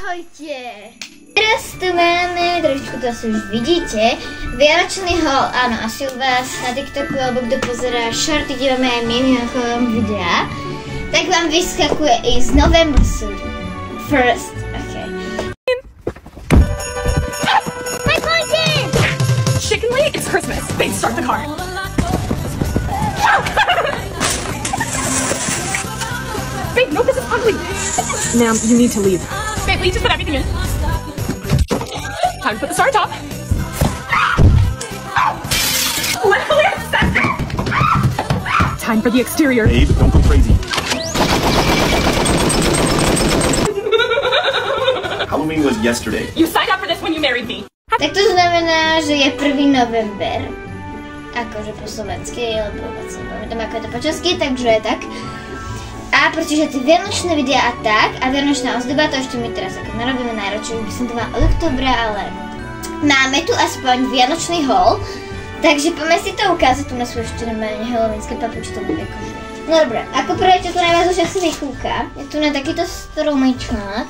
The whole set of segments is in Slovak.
Ahojte! Teraz tu máme, trošičku to asi už vidíte, vianočný haul. Áno, asi u vás na TikToku, alebo kto pozerá shorty, kde máme aj mimochodom videa, tak vám vyskakuje i z November 1st. Okay. My pointer! Chickenly, it's Christmas. Babe, start the car. Babe, no, this is ugly. Ma'am, you need to leave. Babe, will you just put everything in? Time to put the star top. Literally obsessive. Time for the exterior. Babe, don't go crazy. Halloween was yesterday. You signed up for this when you married me. Tak to znamená, že je 1. november. Akože po slovensky, lebo vlastne pamätám, ako je to po česky, takže tak. A pretože tie vianočné videá a tak, a vianočná ozdoba, to ešte my teraz ako narobíme najradšej, by som to mala od oktobra, ale máme tu aspoň vianočný haul, takže poďme si to ukázať, tu na sú ešte normálne halloweenské papučky, to bude akože. No dobré, ako prvé, čo tu na vás už asi vykúka, je tu na takýto stromečák.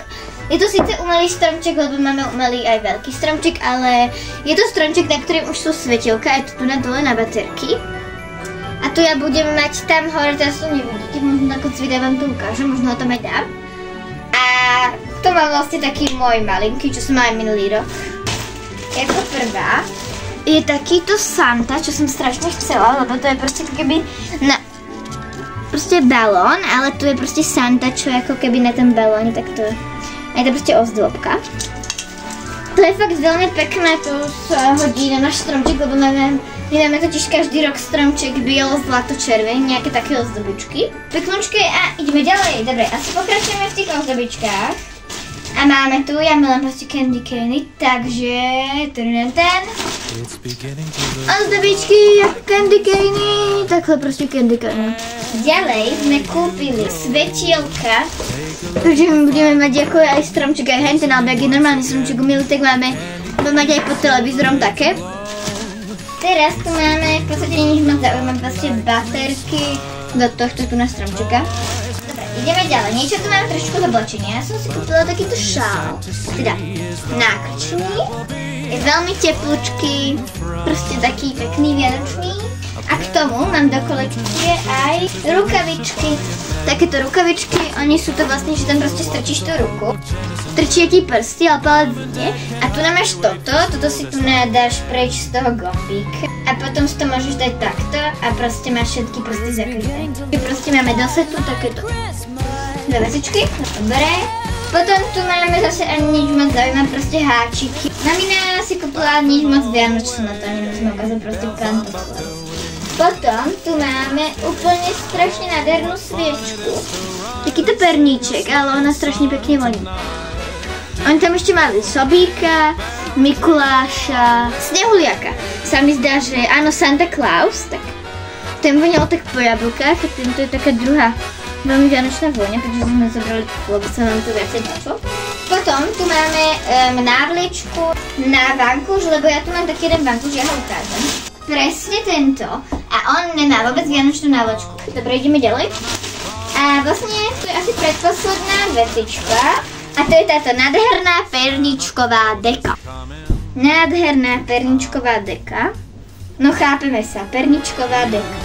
Je to síce umelý stromček, lebo máme umelý aj veľký stromček, ale je to stromček, na ktorým už sú svetielka, je to tu na dole na baterky. A tu ja budem mať tam hore, teraz to nevidíte, možno na konci videa vám to ukážem, možno ho tam aj dám. A to mám vlastne taký môj malinký, čo som mal aj minulý rok. Jako prvá je takýto Santa, čo som strašne chcela, lebo to je proste keby na proste balón, ale tu je proste Santa, čo je ako keby na ten balóne, tak to je to proste ozdôbka. To je fakt veľmi pekné, to sa hodí na náš stromček, lebo my máme totiž každý rok stromček bielo, zlato, červeň, nejaké také ozdobičky. Peknočky a ideme ďalej. Dobre, asi pokračujeme v tých ozdobičkách. A máme tu, ja milujem proste candy caney, takže ten. Ozdobičky, candy caney, takhle proste candy caney. Ďalej sme kúpili svetielka, takže my budeme mať ako aj stromček, aj henten, alebo ak je normálny stromček umilý, tak budeme mať aj pod televízorom také. Teraz tu máme, v podstate nič moc zaujímavé, proste baterky do tohto tu na stromčeka. Dobre, ideme ďalej. Niečo tu máme trošku z oblečenia. Ja som si kúpila takýto šál, teda nákrčný. Je veľmi teplúčky, proste taký pekný vianočný. A k tomu mám do kolekcie aj rukavičky. Takéto rukavičky, oni sú to vlastne, že tam proste strčíš tú ruku. Strčí ti prsty, ale palec ide. A tu máš toto si tu dáš preč z toho gombíka. A potom si to môžeš dať takto a proste máš všetky prsty zakryté. Proste máme do setu takéto dve vecičky. Dobre. Potom tu máme zase ani nič moc zaujímavé, proste háčiky. Mamina si kúpila nič moc vianočné, na to nemusíme ukázať, proste pantofle. Potom tu máme úplne strašne nádhernú sviečku. Takýto perníček, ale ona strašne pekne voní. Oni tam ešte mali Sobíka, Mikuláša, Snehuliaka. Sa mi zdá, že áno, Santa Claus, tak ten voňal tak po jablkách a tento je taká druhá veľmi vianočná vôňa, pretože sme zobrali takú, lebo sa nám to viacej páčilo. Potom tu máme návlečku na vankúš, lebo ja tu mám taký jeden vankúš, ja ho ukážem. Presne tento. A on nemá vôbec vianočnú návlečku. Dobre, ideme ďalej. A vlastne to je asi predposledná vecička. A to je táto nádherná perničková deka. Nádherná perničková deka. No chápeme sa, perničková deka.